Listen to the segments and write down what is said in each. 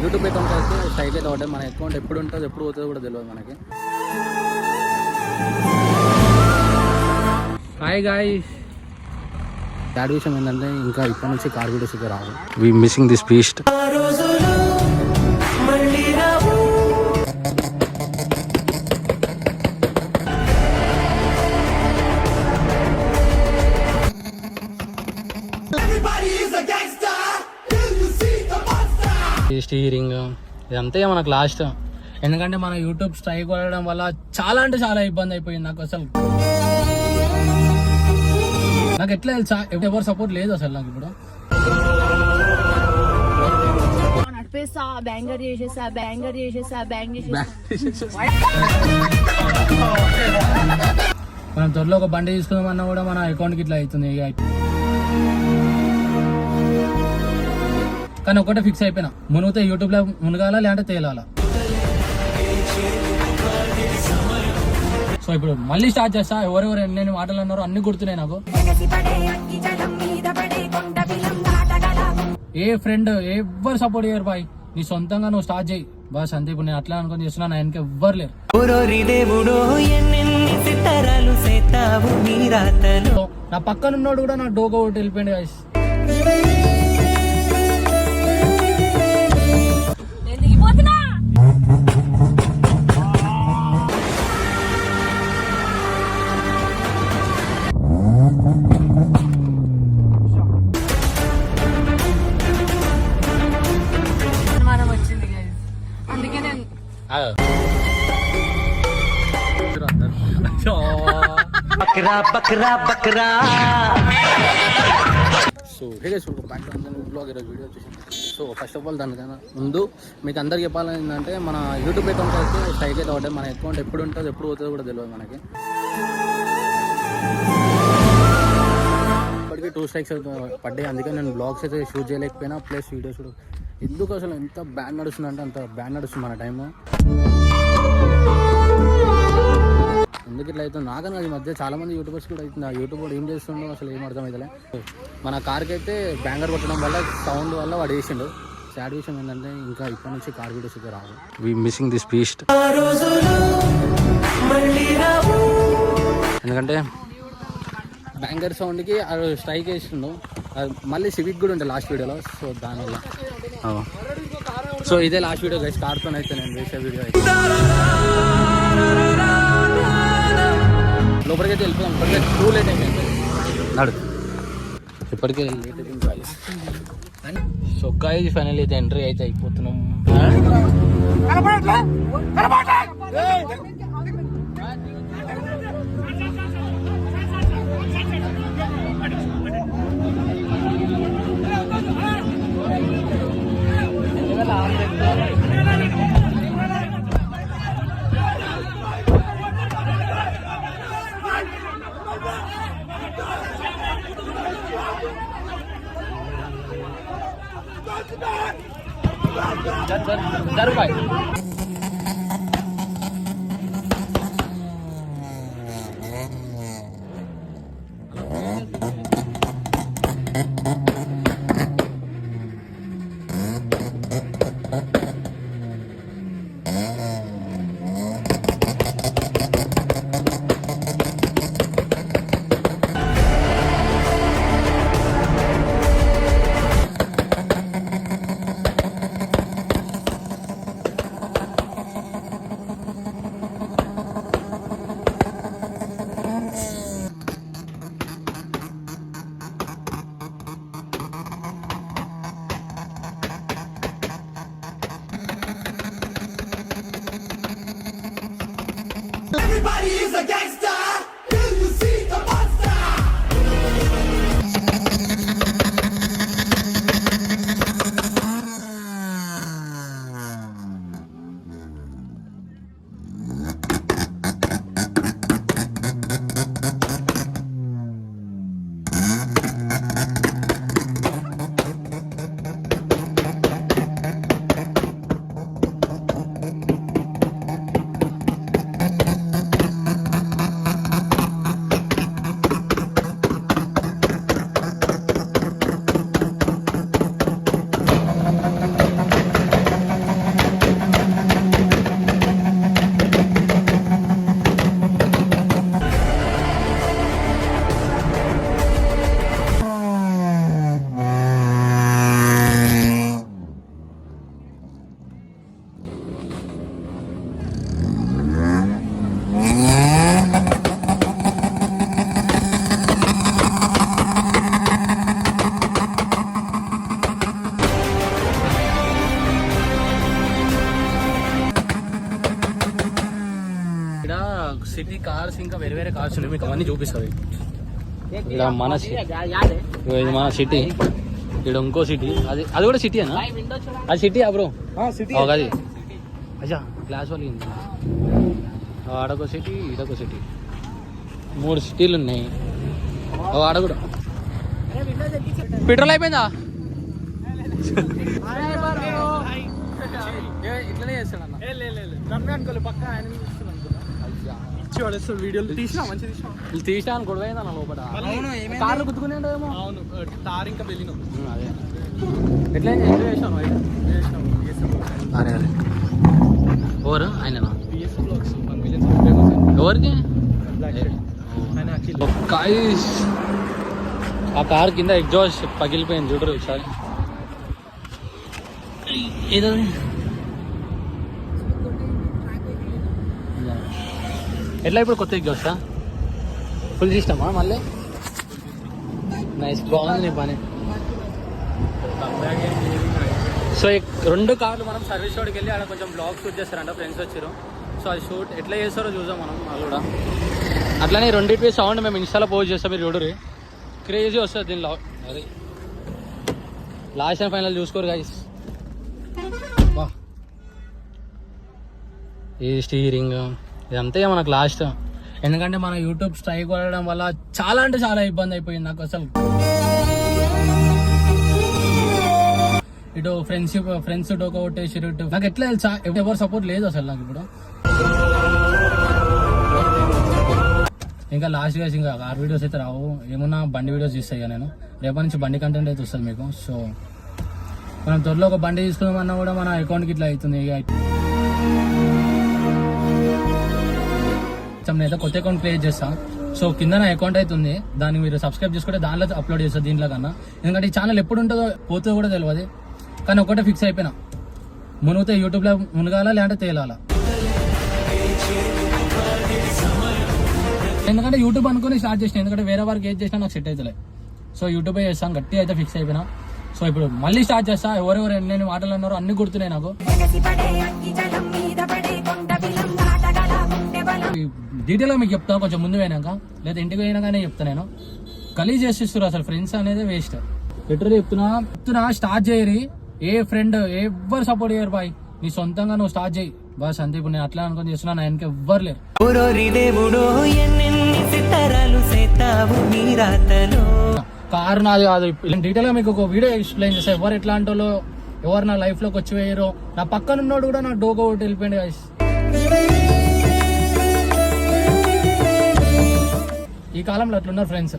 YouTube account అయితే strike అయితే ఒకటే, మన అకౌంట్ ఎప్పుడు ఉంటుందో ఎప్పుడు పోతుందో కూడా తెలియదు మనకి. హాయ్ గాయ్స్, థర్డ్ విషయం ఏంటంటే ఇంకా ఇప్పటి నుంచి కార్ వీడియోస్ అయితే రావు. We missing this beast. Steering ఇదంతా మనకు లాస్ట్, ఎందుకంటే మన యూట్యూబ్ స్ట్రైక్ పడడం వల్ల చాలా అంటే చాలా ఇబ్బంది అయిపోయింది నాకు. అసలు నాకు ఎట్లా తెలుసా, ఎవరు సపోర్ట్ లేదు అసలు నాకు. ఇప్పుడు మనం త్వరలో ఒక బండి తీసుకుందామన్నా కూడా మన అకౌంట్కి ఇట్లా అవుతుంది. కానీ ఒకటే ఫిక్స్ అయిపోయినా, మునిగితే యూట్యూబ్ లో మునగాల లేదంటే తేలాల. సో ఇప్పుడు మళ్ళీ స్టార్ట్ చేస్తా. ఎవరెవరు ఎన్ని మాటలు అన్నారో అన్ని గుర్తున్నాయి నాకు. ఏ ఫ్రెండ్ ఎవరు సపోర్ట్ చేయరు బాయ్, నీ సొంతంగా నువ్వు స్టార్ట్ చేయి బాస్ అంతే. ఇప్పుడు నేను అట్లా అనుకుని చేస్తున్నా, నా వెనక ఎవ్వరు లేరు. నా పక్కన ఉన్నోడు కూడా నా డోగా ఒకటి వెళ్ళిపోయింది guys. So hey guys, welcome back to another blog. ఈరోజు వీడియో వచ్చేసింది. సో ఫస్ట్ ఆఫ్ ఆల్ దానికన్నా ముందు మీకు అందరికి చెప్పాలని ఏంటంటే, మన యూట్యూబ్ అకౌంట్ అయితే స్ట్రైక్ అయితే ఒకటే, మన అకౌంట్ ఎప్పుడు ఉంటుందో ఎప్పుడు పోతుందో కూడా తెలియదు మనకి. ఇప్పటికీ 2 స్ట్రైక్స్ పడ్డాయి, అందుకే నేను బ్లాగ్స్ అయితే షూట్ చేయలేకపోయినా. ప్లస్ వీడియోస్ కూడా ఎందుకు అసలు ఎంత బ్యాడ్ నడుస్తుంది అంటే అంత బ్యాడ్ నడుస్తుంది మన టైము. ఎందుకు ఇట్లా అవుతుంది నాకని అది మధ్య చాలా మంది యూట్యూబర్స్ కూడా అవుతుంది. ఆ యూట్యూబ్ కూడా ఏం చేస్తుండో అసలు ఏం అర్థం అవుతలే. మన కార్కి అయితే బ్యాంగర్ కొట్టడం వల్ల, సౌండ్ వల్ల వాడు వేసిండు. సాడ్ విషయం ఏంటంటే ఇంకా ఇప్పటి నుంచి కార్ వీడియోస్ అయితే రావు. We missing this beast. ఎందుకంటే బ్యాంగర్ సౌండ్కి అది స్ట్రైక్ వేసిండు. మళ్ళీ సివిక్ కూడా ఉంటుంది లాస్ట్ వీడియోలో. సో దానివల్ల సో ఇదే లాస్ట్ వీడియో గైస్. కార్తో అయితే నేను వేసే వీడియో అయితే లోపలికి అయితే వెళ్ళిపోదాం. ఇప్పటికే టూ లేట్ అయిపోయింది నాడు, ఇప్పటికే లేట్ అయిపోయింది గాయస్. సో గాయస్ ఫైనల్ అయితే ఎంట్రీ అయితే అయిపోతున్నాం. జరుపాయి Everybody is a gangster. Till you see the monster. City cars ఇంకా వేరే వేరే కార్స్ ఉన్నాయి, మీకు అవన్నీ చూపిస్తుంది. ఇక్కడ మన ఇది మన సిటీ, ఇక్కడ ఇంకో సిటీ, అది కూడా సిటీ అన్న, అది సిటీ బ్రో, అది అచ్చా గ్లాస్ వాళ్ళు ఆడొక సిటీ, ఇదొక సిటీ, 3 సిటీలు ఉన్నాయి. ఆడ కూడా పెట్రోల్ అయిపోయిందా? ఇట్లనే చేస్తాడు అన్న, వీడియోలు తీసినా గొడవ అయింది అన్న లోపల, కార్లు గుర్తుకునేమో. అవును, తార్ ఇంకా వెళ్ళినాం. అదే ఎట్లా ఎంజాయ్ చేసాను అరే అరే. ఎవరు ఆయన? ఎవరికి? ఆ కార్ కింద ఎగ్జాస్ట్ పగిలిపోయింది చూడరు ఒకసారి. ఏదది ఎట్లా ఇప్పుడు కొత్త ఎగ్జాస్టా? ఫుల్ సిస్టమా మళ్ళీ? నైస్, బాగుంది నీ పని. సో 2 కార్లు మనం సర్వీస్ రోడ్కి వెళ్ళి అక్కడ కొంచెం బ్లాగ్ షూట్ చేస్తారంట, ఫ్రెండ్స్ వచ్చారు. సో అది షూట్ ఎట్లా చేస్తారో చూద్దాం మనం వాళ్ళు కూడా. అట్లనే 2 సౌండ్ మేము ఇన్స్టాలో పోస్ట్ చేస్తాం, మీరు చూడరు, క్రేజీ వస్తుంది దీనిలో. అది లాస్ట్ అండ్ ఫైనల్ చూసుకోరు గైస్. ఈ స్టీరింగ్ ఇదంతా మనకు లాస్ట్, ఎందుకంటే మన యూట్యూబ్ స్ట్రైక్ పడడం వల్ల చాలా అంటే చాలా ఇబ్బంది అయిపోయింది నాకు అసలు. ఇటు ఫ్రెండ్స్ డోకా కొట్టేసారు, ఇటు నాకు ఎట్లా తెలుసా, ఎవరు సపోర్ట్ లేదు అసలు నాకు ఇప్పుడు. ఇంకా లాస్ట్ గా ఇంకా కార్ వీడియోస్ అయితే రావు, ఏమన్నా బండి వీడియోస్ తీస్తాయి నేను. రేపటి నుంచి బండి కంటెంట్ అయితే వస్తుంది మీకు. సో మనం త్వరలో ఒక బండి తీసుకుందామన్నా కూడా మన అకౌంట్కి ఇట్లా అవుతుంది. నేనైతే కొత్త అకౌంట్ క్రియేట్ చేస్తా. సో కింద నా అకౌంట్ అయితే ఉంది, దాన్ని మీరు సబ్స్క్రైబ్ చేసుకుంటే దాంట్లో అప్లోడ్ చేస్తారు దీంట్లో కన్నా. ఎందుకంటే ఈ ఛానల్ ఎప్పుడు ఉంటుందో పోతుందో కూడా తెలియదు. కానీ ఒకటే ఫిక్స్ అయిపోయినా, మునిగితే యూట్యూబ్లో మునగాల లేదంటే తేలాల. ఎందుకంటే యూట్యూబ్ అనుకుని స్టార్ట్ చేసిన, ఎందుకంటే వేరే వారికి ఏది చేసినా నాకు సెట్ అవుతలే. సో యూట్యూబే చేస్తాను, గట్టి అయితే ఫిక్స్ అయిపోయినా. సో ఇప్పుడు మళ్ళీ స్టార్ట్ చేస్తా. ఎవరెవరు ఎన్ని మాటలు అన్నారో అన్ని గుర్తున్నాయి నాకు. డీటెయిల్గా మీకు చెప్తా కొంచెం ముందు పోయినాక, లేదా ఇంటికి పోయినాకనే చెప్తా. నేను గలీజ్ చేసిస్తారు అసలు, ఫ్రెండ్స్ అనేది వేస్ట్. లిటరల్లీ చెప్తున్నా స్టార్ట్ చేయరి. ఏ ఫ్రెండ్ ఎవ్వరు సపోర్ట్ చేయరు బాయ్, నీ సొంతంగా నువ్వు స్టార్ట్ చేయి బాస్. అంతే, ఇప్పుడు నేను అట్లా అనుకుని చేస్తున్నా, నా వెనక ఎవ్వరు లేరు. కారు నాది కాదు. డీటెయిల్ గా మీకు ఒక వీడియో ఎక్స్ప్లెయిన్ చేస్తా, ఎవరు ఎట్లాంటి వాళ్ళు, ఎవరు నా లైఫ్ లోకి వచ్చి వేయరు. నా పక్కన ఉన్నోడు కూడా నా డోగా ఒకటి వెళ్ళిపోయింది గాయస్. ఈ కాలంలో అట్లున్నారు ఫ్రెండ్స్.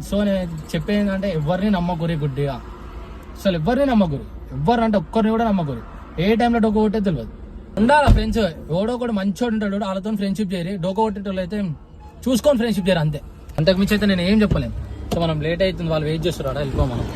సో నేను చెప్పేది అంటే ఎవరిని నమ్మకూరి గుడ్డిగా, అసలు ఎవరిని నమ్మకూరి. ఎవరు అంటే ఒక్కరిని కూడా నమ్మకూరి. ఏ టైంలో డోకా కొట్టే తెలియదు. ఉండాలి ఫ్రెండ్స్, ఎవడో కూడా మంచోడు ఉంటాడు, వాళ్ళతో ఫ్రెండ్షిప్ చేయరు. డోకా కొట్టేటోళ్ళు అయితే చూసుకొని ఫ్రెండ్షిప్ చేయరు, అంతే. అంతకు మించి అయితే నేను ఏం చెప్పలేను. సో మనం లేట్ అవుతుంది, వాళ్ళు వెయిట్ చేస్తారు, వెళ్ళిపో మనం.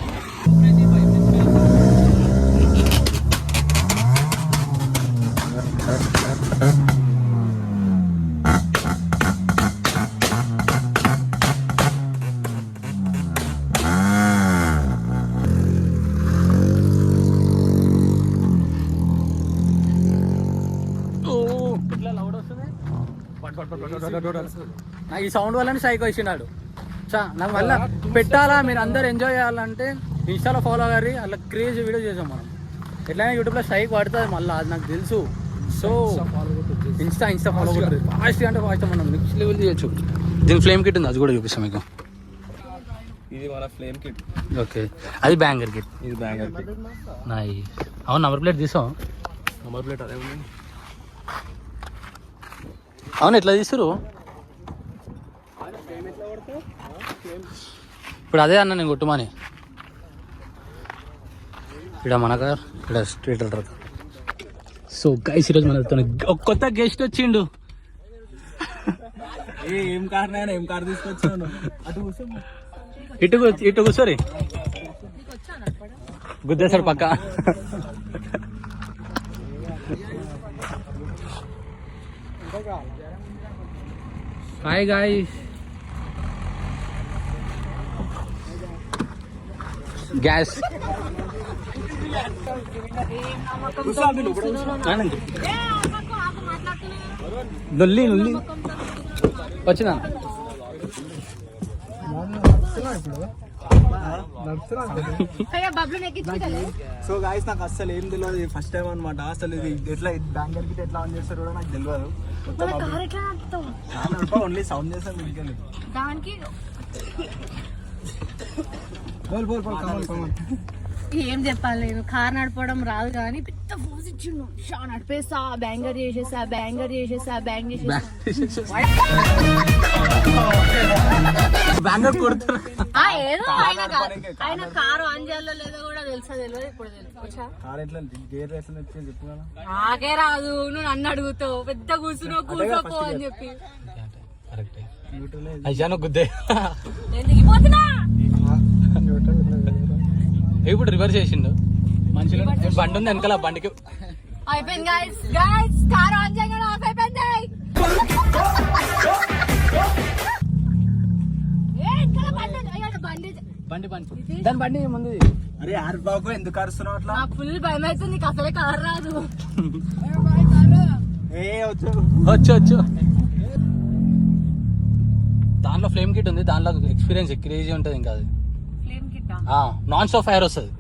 నాకు ఈ సౌండ్ వల్లనే సైకో ఇచ్చినాడు. నాకు వల్ల పెట్టాలా, మీరు అందరు ఎంజాయ్ చేయాలంటే ఇన్స్టాలో ఫాలో అయ్యారు. అలా క్రేజీ వీడియో చేసాం మనం. ఎట్లయినా యూట్యూబ్లో స్ట్రైక్ పడుతుంది మళ్ళీ, అది నాకు తెలుసు. సో ఇన్స్టా ఫాలో కొడుతుంది. ఫాస్ట్ అంటే ఫాస్ట్ మనం నెక్స్ట్ లెవెల్ చేయొచ్చు. దీని ఫ్లేమ్ కిట్ ఉంది, అది కూడా చూపిస్తాం మీకు. ఇది మన ఫ్లేమ్ కిట్. ఓకే, అది బ్యాంగర్ కిట్. ఇది బ్యాంగర్ కిట్. అవును, నంబర్ ప్లేట్ తీసాం. నంబర్ ప్లేట్ అదే ఉంది. అవును, ఎట్లా తీస్తారు ఇప్పుడు? అదే అన్న నేను కొట్టుమాని. ఇక్కడ మన కార్, ఇక్కడ స్ట్రీట్ ట్రక్. సో గైస్, ఈరోజు మన కొత్త గెస్ట్ వచ్చిండు. ఏం కార్ నాయన, ఏం కార్ తీసుకొచ్చాను? ఇటు కూర్చోరి, గుద్దేశాడు పక్క. హాయ్ గాయ్స్, గ్యాస్ లొల్లి లొల్లి వచ్చినా సో గాయస్ నాకు అసలు ఏం తెలియదు, ఫస్ట్ టైం అనమాట. అసలు ఇది ఎట్లా బ్యాంగర్ గిట్ ఎట్లా ఆన్ చేస్తారో కూడా నాకు తెలియదు. ఓన్లీ సౌండ్ చేస్తాను ఇంకెళ్ళి దానికి ఏం చెప్పాలి, నేను కార్ నడపడం రాదు కానీ పెద్ద ఫోర్స్ ఇచ్చిండు. నడిపేస్తా, బ్యాంగర్ చేసేసా, బ్యాంగర్ చేసేసా, బ్యాంగ్ చేసేసా. ఏదో ఆయన కారు ఆన్ చేయాలో లేదో కూడా తెలుసా, తెలియదు. ఇప్పుడు తెలుసా నాకే రాదు, నువ్వు నన్ను అడుగుతావు. పెద్ద కూర్చున్నావు, కూర్చోపో అని చెప్పి గుద్దే దిగిపోతున్నా. ఇప్పుడు రివర్స్ చేసిండు మంచిగా. బండి ఉంది వెనకాల, బండికి అయిపోయింది గైస్. గైస్ కార్ ఆన్ చేయగానే ఆఫ్ అయిపోయింది. బండి దాని బండి ముందు. అరే ఆర్ బాబు ఎందుకు అరుస్తున్నావు అట్లా? నాకు ఫుల్ భయం అవుతుంది, నీకు అసలే కార్ రాదు. వచ్చు దాంట్లో ఫ్లేమ్ కిట్ ఉంది, దాంట్లో ఎక్స్పీరియన్స్ క్రేజీ ఉంటుంది. ఇంకా అది నాన్ స్టాప్ ఫైర్ వస్తుంది.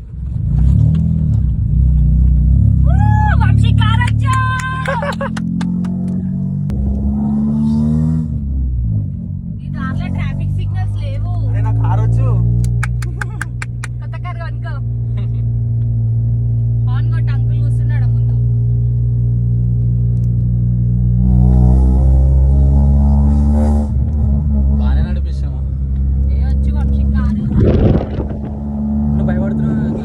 ట్రాఫిక్ సిగ్నల్స్ లేవు. నాకు కార్ వచ్చు. కొత్త కార్ కనుకో ఆన్ కొట్టి అంకుల్ కూర్చున్నాడు ముందు. బాగానే నడిపిస్తామా? ఏ వచ్చు వంశీ కారు. నువ్వు భయపడుతున్నా లేదు.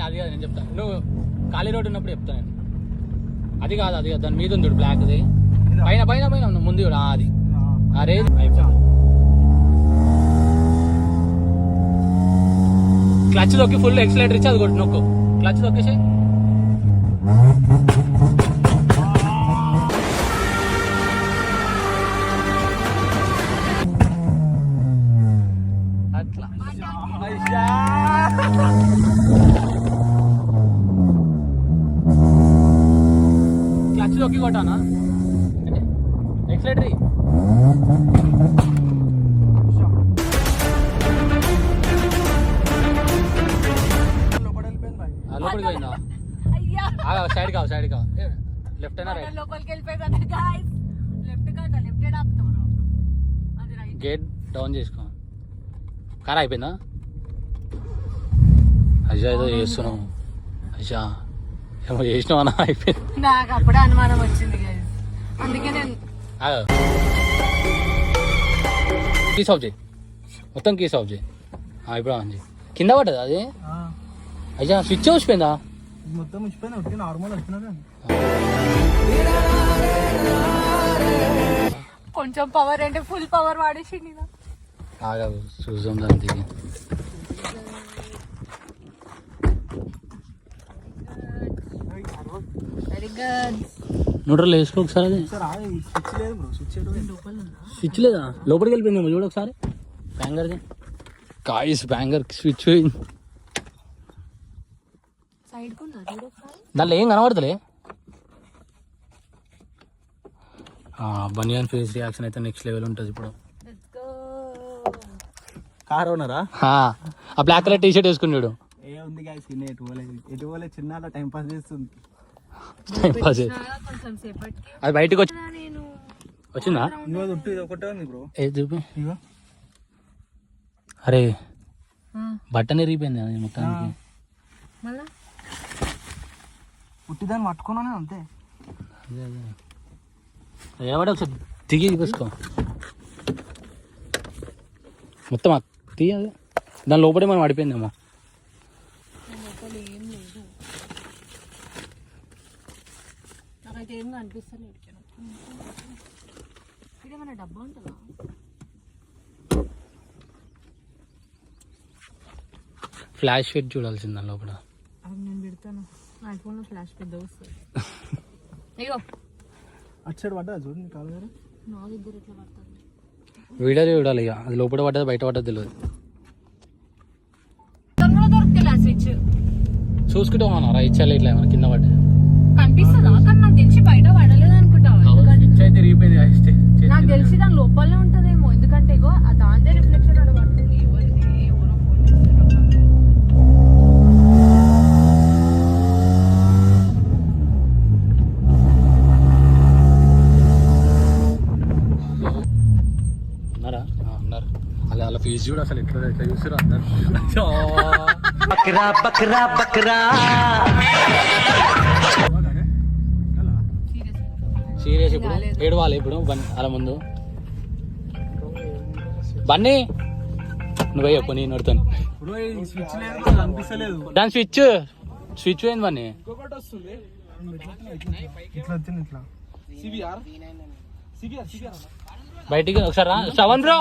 అది కాదు, నేను చెప్తాను. నువ్వు ఖాళీ రోడ్ ఉన్నప్పుడు చెప్తాను నేను. అది కాదు దాని మీద ఉంది బ్లాక్. అది పైన ముందు చూడు. అది అరే క్లచ్ తొక్కి ఫుల్ ఎక్సలేటర్ ఇచ్చి అది కొట్టి నొక్కు. క్లచ్ తొక్కేసి అట్లా. క్లచ్ తొక్కి కొట్టానా ఎక్సలేటరీ. లోపలికి పోయిందా? సైడ్ కావు లెఫ్ట్ అయినా రైట్. లోపలికి వెళ్ళిపోయింది గైస్. లెఫ్ట్ కాదు, లెఫ్ట్ సైడ్ ఆపుతాం. అది రైట్. గేట్ డౌన్ చేసుకో. కార్ అయిపోయిందా? అజా ఏదో చేస్తున్నావు. అజా ఏమో చేసినావా? అయిపోయింది. నాకు అప్పుడే అనుమానం వచ్చింది గైస్, అందుకే నేను కీస్ ఆఫ్ చేయి, మొత్తం కీస్ ఆఫ్ చేయి. ఇప్పుడు ఆన్ చేయి. కింద పడ్డది అది. అయ్యా స్విచ్ వచ్చిపోయిందా? మొత్తం వచ్చిపోయింది. నార్మల్ వచ్చినా కొంచెం పవర్ అంటే ఫుల్ పవర్ వాడేసింది. చూద్దాం దానికి. Very good. న్యూట్రల్ వేసుకో ఒకసారి. అది స్విచ్ లేదా? లోపలికి వెళ్ళిపోయిందేమో చూడు ఒకసారి. బ్యాంగర్ది కాయిస్ బ్యాంగర్ స్విచ్ పోయింది. దాంట్లో ఏం కనబడతలే. బనియాన్ ఫేస్ రియాక్షన్ అయితే నెక్స్ట్ లెవెల్ ఉంటుంది ఇప్పుడు. కార్ ఓనరా? ఆ బ్లాక్ కలర్ టీ షర్ట్ వేసుకున్నాడు. ఏ ఉంది గాయస్, ఎటువలే చిన్న టైం పాస్ చేస్తుంది. అది బయటకు వచ్చిందా? ఒకటే ఉంది బ్రో. ఏ చూపి. అరే బట్టన్ ఎరిగిపోయింది అది మొత్తానికి. పుట్టిదాన్ని పట్టుకున్నానే అంతే. ఏవాడ ఒకసారి దిగి తీసుకో మొత్తం తీయాలి. దాని లోపలే మనం పడిపోయిందేమో. నాకైతే ఏం అనిపిస్తలేదు. ఇదేమన్నా డబ్బా ఉంటుందా? ఫ్లాష్ ఫిట్ చూడాల్సింది దాని లోపల. నేను పెడతాను. ఐఫోన్లో ఫ్లాష్ పెద్ద వస్తుంది. అయ్యో అటు సైడ్ పడ్డా చూడండి కాలు. నా దగ్గర ఎట్లా పడుతుంది? వీడియోలో చూడాలి ఇక అది లోపల పడ్డది బయట పడ్డది తెలియదు. దొరుకుతలే స్విచ్ చూసుకుంటాం అన్న రైట్ సైడ్ ఇట్లా ఏమైనా కింద పడ్డా కనిపిస్తుందా? కానీ నాకు తెలిసి బయట పడలేదు అనుకుంటా. స్విచ్ అయితే రీపోయింది. నాకు తెలిసి దాని లోపలనే ఉంటదేమో, ఎందుకంటే ఇగో దాందే రిఫ్లెక్షన్ అక్కడ పడుతుంది. ఎవరో అన్నారా? అన్నారు. అలా అలా ఫీజు కూడా అసలు ఎట్లా ఎట్లా చూసారు అన్నారు. సీరియస్ ఇప్పుడు ఏడవాలి ఇప్పుడు అలా ముందు బన్నీ నువ్వే చెప్పు నేను నడుతాను. దాని స్విచ్ ఏంది బన్నీ బయటికి ఒకసారి రా శ్రవణ్ బ్రో